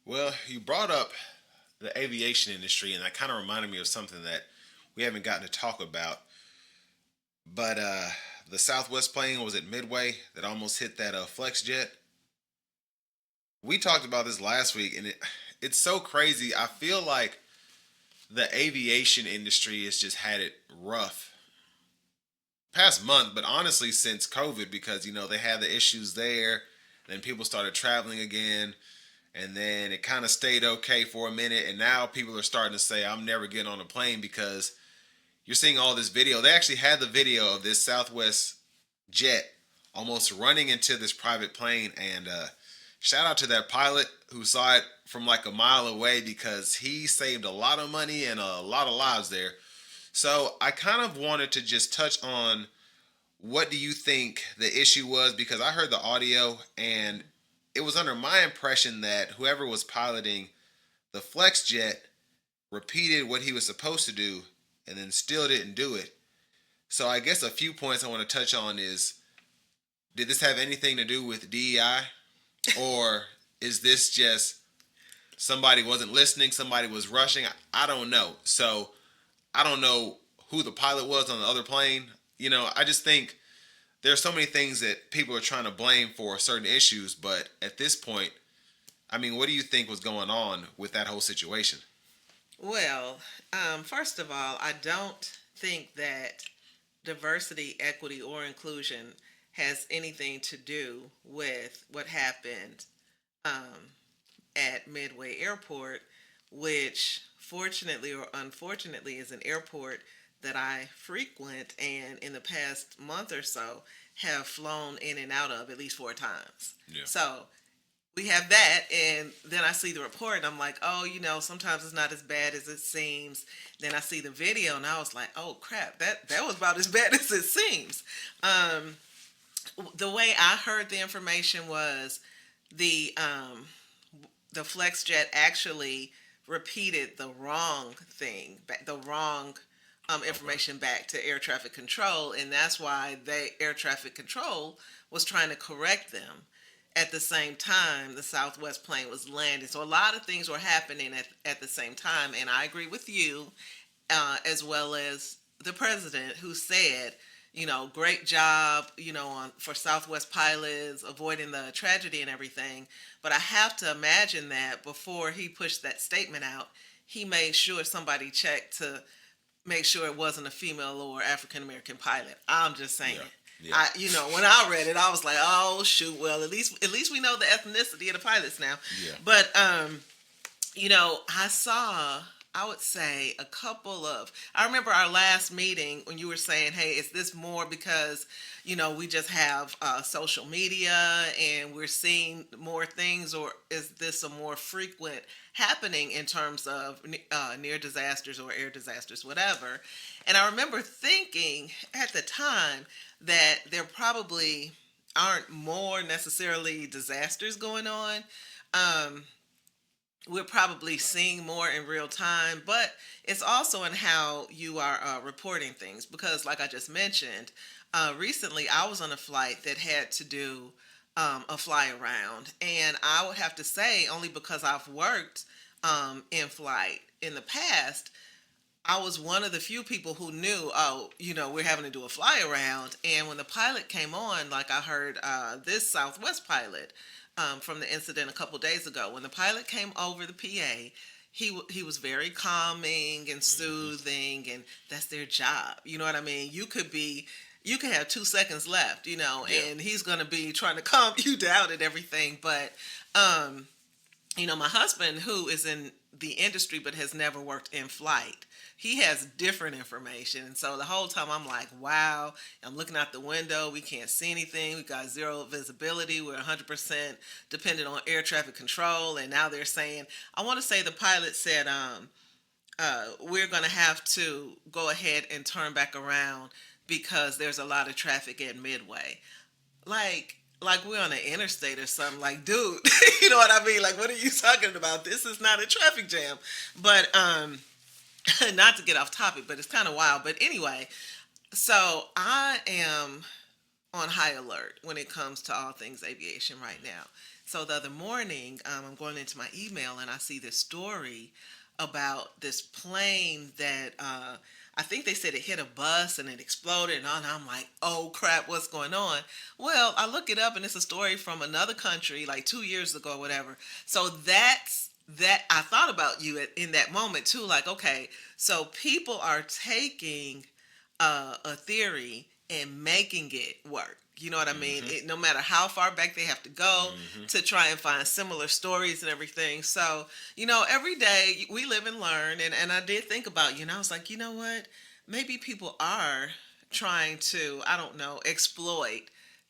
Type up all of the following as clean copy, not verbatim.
Well, you brought up the aviation industry, and that kind of reminded me of something that we haven't gotten to talk about. But the Southwest plane was at Midway that almost hit that flex jet. We talked about this last week, and it's so crazy. I feel like the aviation industry has just had it rough past month, but honestly since COVID, because they had the issues there, then people started traveling again, and then it kind of stayed okay for a minute, and now people are starting to say I'm never getting on a plane because you're seeing all this video. They actually had the video of this Southwest jet almost running into this private plane, and shout out to that pilot who saw it from like a mile away because he saved a lot of money and a lot of lives there. So I kind of wanted to just touch on what do you think the issue was, because I heard the audio and it was under my impression that whoever was piloting the flex jet repeated what he was supposed to do and then still didn't do it. So I guess a few points I want to touch on is, did this have anything to do with DEI, or is this just somebody wasn't listening, somebody was rushing? I don't know. So I don't know who the pilot was on the other plane. I just think there's so many things that people are trying to blame for certain issues, but at this point, I mean, what do you think was going on with that whole situation? Well, first of all, I don't think that diversity, equity, or inclusion has anything to do with what happened um, at Midway Airport, which fortunately or unfortunately is an airport that I frequent and in the past month or so have flown in and out of at least four times. Yeah. So we have that, and then I see the report and I'm like, oh, sometimes it's not as bad as it seems. Then I see the video and I was like, oh crap, that was about as bad as it seems. um, the way I heard the information was the FlexJet actually repeated the wrong thing, the wrong Okay. information back to air traffic control, and that's why air traffic control was trying to correct them. At the same time, the Southwest plane was landing, so a lot of things were happening at the same time. And I agree with you, as well as the president, who said, great job, for Southwest pilots avoiding the tragedy and everything. But I have to imagine that before he pushed that statement out, he made sure somebody checked to make sure it wasn't a female or African American pilot. I'm just saying. Yeah. Yeah. When I read it, I was like, oh shoot. Well, at least we know the ethnicity of the pilots now. Yeah. But I saw, I would say, a couple of. I remember our last meeting when you were saying, "Hey, is this more because we just have social media and we're seeing more things, or is this a more frequent happening in terms of near disasters or air disasters, whatever?" And I remember thinking at the time that there probably aren't more necessarily disasters going on. Um, we're probably seeing more in real time, but it's also in how you are reporting things. Because, like I just mentioned, recently I was on a flight that had to do a fly around, and I would have to say, only because I've worked in flight in the past, I was one of the few people who knew, oh, we're having to do a fly around. And when the pilot came on, like I heard this Southwest pilot from the incident a couple days ago, when the pilot came over the PA, he was very calming and Hmm. soothing, and that's their job. You know what I mean? You could have 2 seconds left, Yeah. and he's gonna be trying to calm you down and everything. But um, my husband, who is in the industry but has never worked in flight, he has different information. And so the whole time I'm like, wow, I'm looking out the window. We can't see anything. We got zero visibility. We're 100% dependent on air traffic control. And now they're saying, I want to say the pilot said, we're going to have to go ahead and turn back around because there's a lot of traffic at Midway. Like we're on an interstate or something. Like, dude, you know what I mean? Like, what are you talking about? This is not a traffic jam. But not to get off topic, but it's kind of wild. But anyway, so I am on high alert when it comes to all things aviation right now. So the other morning, I'm going into my email and I see this story about this plane that I think they said it hit a bus and it exploded, and I'm like, oh crap, what's going on? Well, I look it up and it's a story from another country like 2 years ago or whatever. So that I thought about you in that moment too. Like, okay, so people are taking a theory and making it work. You know what I mean? Mm-hmm. No matter how far back they have to go Mm-hmm. to try and find similar stories and everything. So, every day we live and learn. And I did think about you, and I was like, you know what? Maybe people are trying to, I don't know, exploit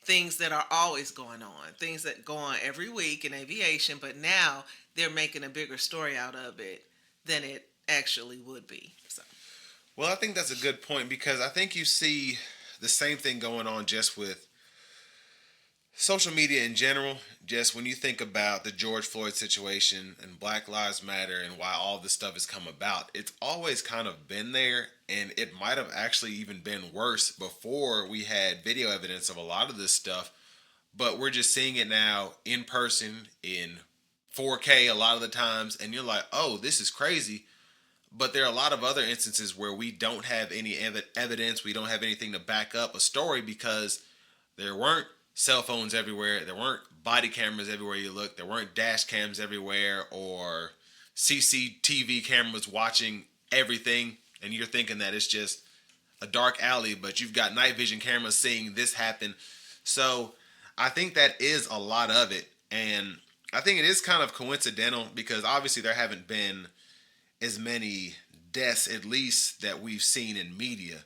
things that are always going on, things that go on every week in aviation, but now they're making a bigger story out of it than it actually would be. So, Well, I think that's a good point because I think you see the same thing going on just with social media in general. Just when you think about the George Floyd situation and Black Lives Matter and why all this stuff has come about, it's always kind of been there, and it might have actually even been worse before we had video evidence of a lot of this stuff. But we're just seeing it now in person in 4K a lot of the times, and you're like, oh, this is crazy. But there are a lot of other instances where we don't have any evidence, we don't have anything to back up a story because there weren't cell phones everywhere, there weren't body cameras everywhere you look, there weren't dash cams everywhere or CCTV cameras watching everything, and you're thinking that it's just a dark alley, but you've got night vision cameras seeing this happen. So I think that is a lot of it, and I think it is kind of coincidental because obviously there haven't been as many deaths, at least that we've seen in media.